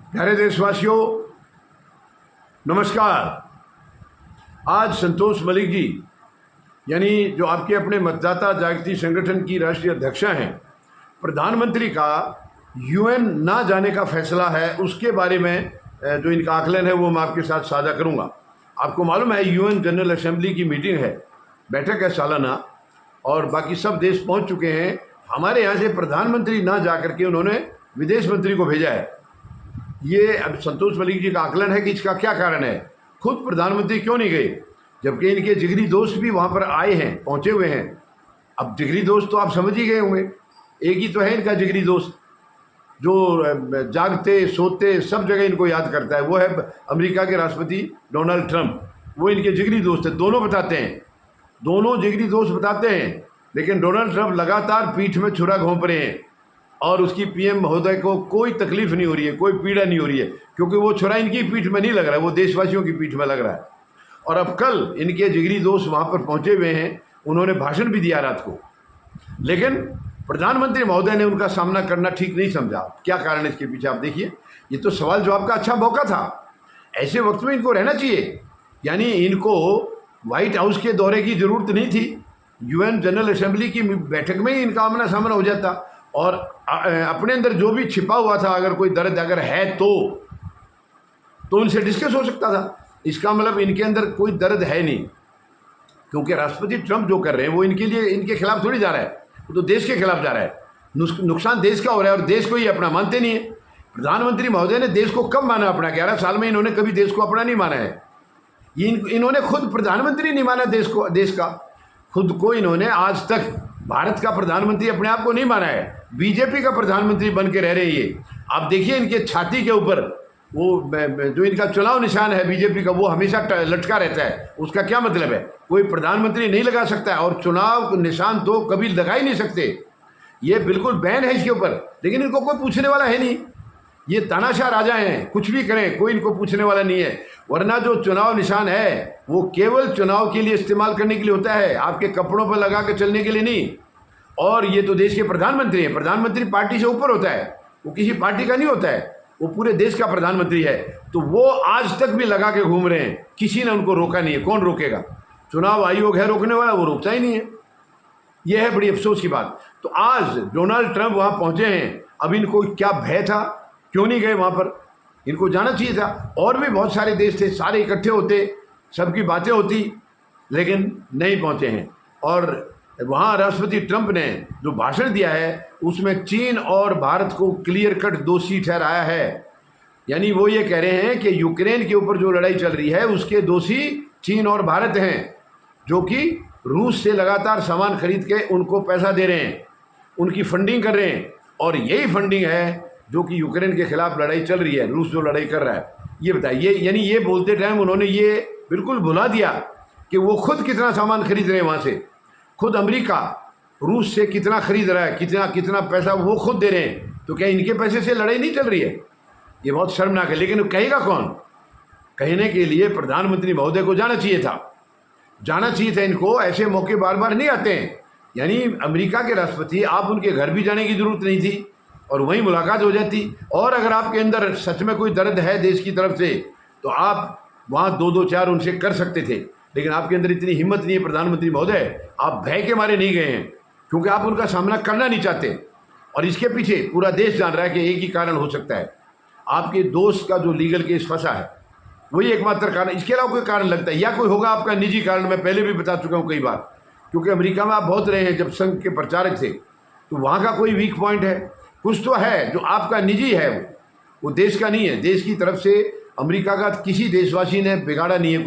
प्यारे देशवासियों, नमस्कार। आज संतोष मलिक जी यानी जो आपके अपने मतदाता जागृति संगठन की राष्ट्रीय अध्यक्षा हैं, प्रधानमंत्री का यूएन ना जाने का फैसला है, उसके बारे में जो इनका आकलन है वो मैं आपके साथ साझा करूंगा। आपको मालूम है यूएन जनरल असेंबली की मीटिंग है, बैठक है सालाना, और बाकी सब देश पहुंच चुके हैं। हमारे यहाँ से प्रधानमंत्री ना जा करके उन्होंने विदेश मंत्री को भेजा है। ये अब संतोष मलिक जी का आकलन है कि इसका क्या कारण है, खुद प्रधानमंत्री क्यों नहीं गए, जबकि इनके जिगरी दोस्त भी वहाँ पर आए हैं, पहुँचे हुए हैं। अब जिगरी दोस्त तो आप समझ ही गए होंगे, एक ही तो है इनका जिगरी दोस्त जो जागते सोते सब जगह इनको याद करता है, वो है अमेरिका के राष्ट्रपति डोनाल्ड ट्रंप। वो इनके जिगरी दोस्त हैं, दोनों बताते हैं, दोनों जिगरी दोस्त बताते हैं। लेकिन डोनाल्ड ट्रंप लगातार पीठ में छुरा घोंप रहे हैं और उसकी पीएम महोदय को कोई तकलीफ नहीं हो रही है, कोई पीड़ा नहीं हो रही है, क्योंकि वो छुरा इनकी पीठ में नहीं लग रहा है, वो देशवासियों की पीठ में लग रहा है। और अब कल इनके जिगरी दोस्त वहाँ पर पहुँचे हुए हैं, उन्होंने भाषण भी दिया रात को, लेकिन प्रधानमंत्री महोदय ने उनका सामना करना ठीक नहीं समझा। क्या कारण है इसके पीछे आप देखिए। ये तो सवाल जवाब का अच्छा मौका था, ऐसे वक्त में इनको रहना चाहिए। यानी इनको व्हाइट हाउस के दौरे की ज़रूरत नहीं थी, यूएन जनरल असेंबली की बैठक में ही इनका आमना सामना हो जाता और अपने अंदर जो भी छिपा हुआ था, अगर कोई दर्द अगर है तो उनसे डिस्कस हो सकता था। इसका मतलब इनके अंदर कोई दर्द है नहीं, क्योंकि राष्ट्रपति ट्रंप जो कर रहे हैं वो इनके लिए, इनके खिलाफ थोड़ी जा रहा है, वो तो देश के खिलाफ जा रहा है। नुकसान देश का हो रहा है और देश को ही अपना मानते नहीं है। प्रधानमंत्री महोदय ने देश को कब माना अपना? 11 साल में इन्होंने कभी देश को अपना नहीं माना है। इन्होंने खुद प्रधानमंत्री नहीं माना देश को, देश का खुद को इन्होंने आज तक भारत का प्रधानमंत्री अपने आप को नहीं माना है। बीजेपी का प्रधानमंत्री बन के रह रहे हैं ये। आप देखिए इनके छाती के ऊपर वो जो इनका चुनाव निशान है बीजेपी का, वो हमेशा लटका रहता है। उसका क्या मतलब है? कोई प्रधानमंत्री नहीं लगा सकता है और चुनाव निशान तो कभी लगा ही नहीं सकते, ये बिल्कुल बैन है इसके ऊपर। लेकिन इनको कोई पूछने वाला है नहीं, ये तानाशाह राजा हैं, कुछ भी करें कोई इनको पूछने वाला नहीं है। वरना जो चुनाव निशान है वो केवल चुनाव के लिए इस्तेमाल करने के लिए होता है, आपके कपड़ों पर लगा के चलने के लिए नहीं। और ये तो देश के प्रधानमंत्री हैं, प्रधानमंत्री पार्टी से ऊपर होता है, वो किसी पार्टी का नहीं होता है, वो पूरे देश का प्रधानमंत्री है। तो वो आज तक भी लगा के घूम रहे हैं, किसी ने उनको रोका नहीं है। कौन रोकेगा? चुनाव आयोग है रोकने वाला, वो रोकता ही नहीं है। यह है बड़ी अफसोस की बात। तो आज डोनाल्ड ट्रंप वहाँ पहुँचे हैं, अब इनको क्या भय था, क्यों नहीं गए वहाँ पर? इनको जाना चाहिए था। और भी बहुत सारे देश थे, सारे इकट्ठे होते, सबकी बातें होती, लेकिन नहीं पहुँचे हैं। और वहाँ राष्ट्रपति ट्रंप ने जो भाषण दिया है उसमें चीन और भारत को क्लियर कट दोषी ठहराया है। यानी वो ये कह रहे हैं कि यूक्रेन के ऊपर जो लड़ाई चल रही है उसके दोषी चीन और भारत हैं, जो कि रूस से लगातार सामान खरीद के उनको पैसा दे रहे हैं, उनकी फंडिंग कर रहे हैं। और यही फंडिंग है जो कि यूक्रेन के खिलाफ लड़ाई चल रही है, रूस जो लड़ाई कर रहा है। ये बताइए, यानी ये बोलते टाइम उन्होंने ये बिल्कुल भुला दिया कि वो खुद कितना सामान खरीद रहे हैं वहाँ से। खुद अमेरिका रूस से कितना खरीद रहा है, कितना पैसा वो खुद दे रहे हैं। तो क्या इनके पैसे से लड़ाई नहीं चल रही है? ये बहुत शर्मनाक है। लेकिन कहेगा कौन? कहने के लिए प्रधानमंत्री महोदय को जाना चाहिए था इनको। ऐसे मौके बार बार नहीं आते हैं। यानी अमेरिका के राष्ट्रपति, आप उनके घर भी जाने की जरूरत नहीं थी और वहीं मुलाकात हो जाती। और अगर आपके अंदर सच में कोई दर्द है देश की तरफ से तो आप वहाँ 2-4 उनसे कर सकते थे। लेकिन आपके अंदर इतनी हिम्मत नहीं है प्रधानमंत्री महोदय, आप भय के मारे नहीं गए हैं, क्योंकि आप उनका सामना करना नहीं चाहते। और इसके पीछे पूरा देश जान रहा है कि एक ही कारण हो सकता है, आपके दोस्त का जो लीगल केस फंसा है वही एकमात्र कारण। इसके अलावा कोई कारण लगता है, या कोई होगा आपका निजी कारण। मैं पहले भी बता चुका हूँ कई बार, क्योंकि अमेरिका में आप बहुत रहे हैं, जब संघ के प्रचारक थे, तो वहाँ का कोई वीक पॉइंट है, कुछ तो है जो आपका निजी है, वो देश का नहीं है। देश की तरफ से अमेरिका का किसी देशवासी ने बिगाड़ा नहीं है,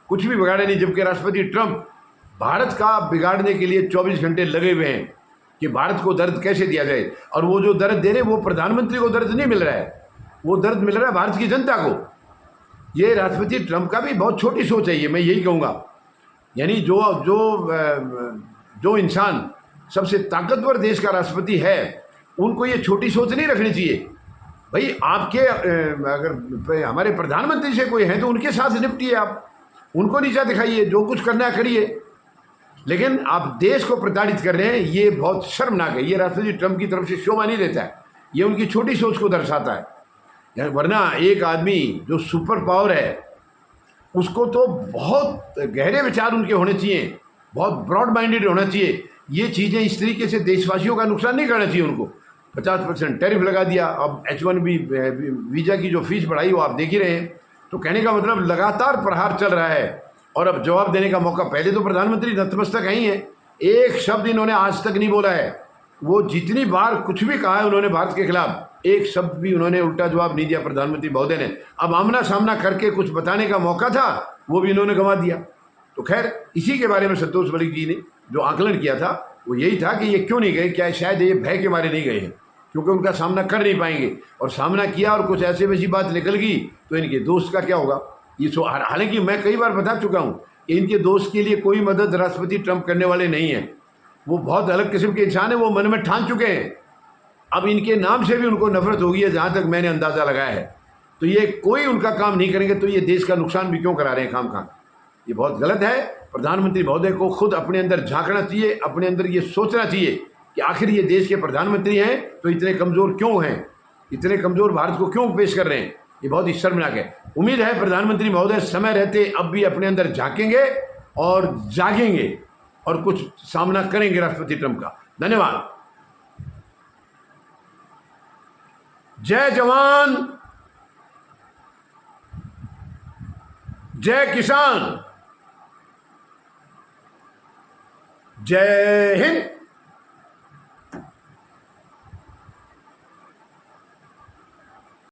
कुछ भी बिगाड़ा नहीं। जबकि राष्ट्रपति ट्रंप भारत का बिगाड़ने के लिए 24 घंटे लगे हुए हैं कि भारत को दर्द कैसे दिया जाए। और वो जो दर्द दे रहे हैं वो प्रधानमंत्री को दर्द नहीं मिल रहा है, वो दर्द मिल रहा है भारत की जनता को। ये राष्ट्रपति ट्रंप का भी बहुत छोटी सोच है, ये मैं यही कहूँगा। यानी जो इंसान सबसे ताकतवर देश का राष्ट्रपति है, उनको ये छोटी सोच नहीं रखनी चाहिए। भाई आपके अगर हमारे प्रधानमंत्री से कोई है तो उनके साथ निपटिए, आप उनको नीचा दिखाइए, जो कुछ करना है करिए। लेकिन आप देश को प्रताड़ित कर रहे हैं, ये बहुत शर्मनाक है। ये राष्ट्रपति ट्रंप की तरफ से शोभा नहीं देता है, ये उनकी छोटी सोच को दर्शाता है। वरना एक आदमी जो सुपर पावर है उसको तो बहुत गहरे विचार उनके होने चाहिए, बहुत ब्रॉड माइंडेड होना चाहिए। ये चीज़ें इस तरीके से देशवासियों का नुकसान नहीं करना चाहिए उनको। 50% टैरिफ लगा दिया, अब H1B वीज़ा की जो फीस बढ़ाई वो आप देख ही रहे हैं। तो कहने का मतलब लगातार प्रहार चल रहा है और अब जवाब देने का मौका। पहले तो प्रधानमंत्री नतमस्तक ही हैं, एक शब्द इन्होंने आज तक नहीं बोला है। वो जितनी बार कुछ भी कहा है उन्होंने भारत के खिलाफ, एक शब्द भी उन्होंने उल्टा जवाब नहीं दिया प्रधानमंत्री महोदय ने। अब आमना सामना करके कुछ बताने का मौका था, वो भी इन्होंने गंवा दिया। तो खैर, इसी के बारे में संतोष मलिक जी ने जो आकलन किया था वो यही था कि ये क्यों नहीं गए, क्या शायद ये भय के मारे नहीं गए हैं क्योंकि उनका सामना कर नहीं पाएंगे, और सामना किया और कुछ ऐसे वैसी बात निकल गई तो इनके दोस्त का क्या होगा। ये हालांकि मैं कई बार बता चुका हूँ कि इनके दोस्त के लिए कोई मदद राष्ट्रपति ट्रंप करने वाले नहीं है। वो बहुत अलग किस्म के इंसान है, वो मन में ठान चुके हैं। अब इनके नाम से भी उनको नफरत होगी है, जहाँ तक मैंने अंदाज़ा लगाया है। तो ये कोई उनका काम नहीं करेंगे तो ये देश का नुकसान भी क्यों करा रहे हैं खाम खाम। ये बहुत गलत है। प्रधानमंत्री महोदय को खुद अपने अंदर झांकना चाहिए, अपने अंदर ये सोचना चाहिए कि आखिर ये देश के प्रधानमंत्री हैं तो इतने कमज़ोर क्यों हैं, इतने कमज़ोर भारत को क्यों पेश कर रहे हैं। ये बहुत ही शर्मनाक है। उम्मीद है प्रधानमंत्री महोदय समय रहते अब भी अपने अंदर झांकेंगे और जागेंगे और कुछ सामना करेंगे राष्ट्रपति ट्रंप का। धन्यवाद। जय जवान, जय किसान, जय हिंद।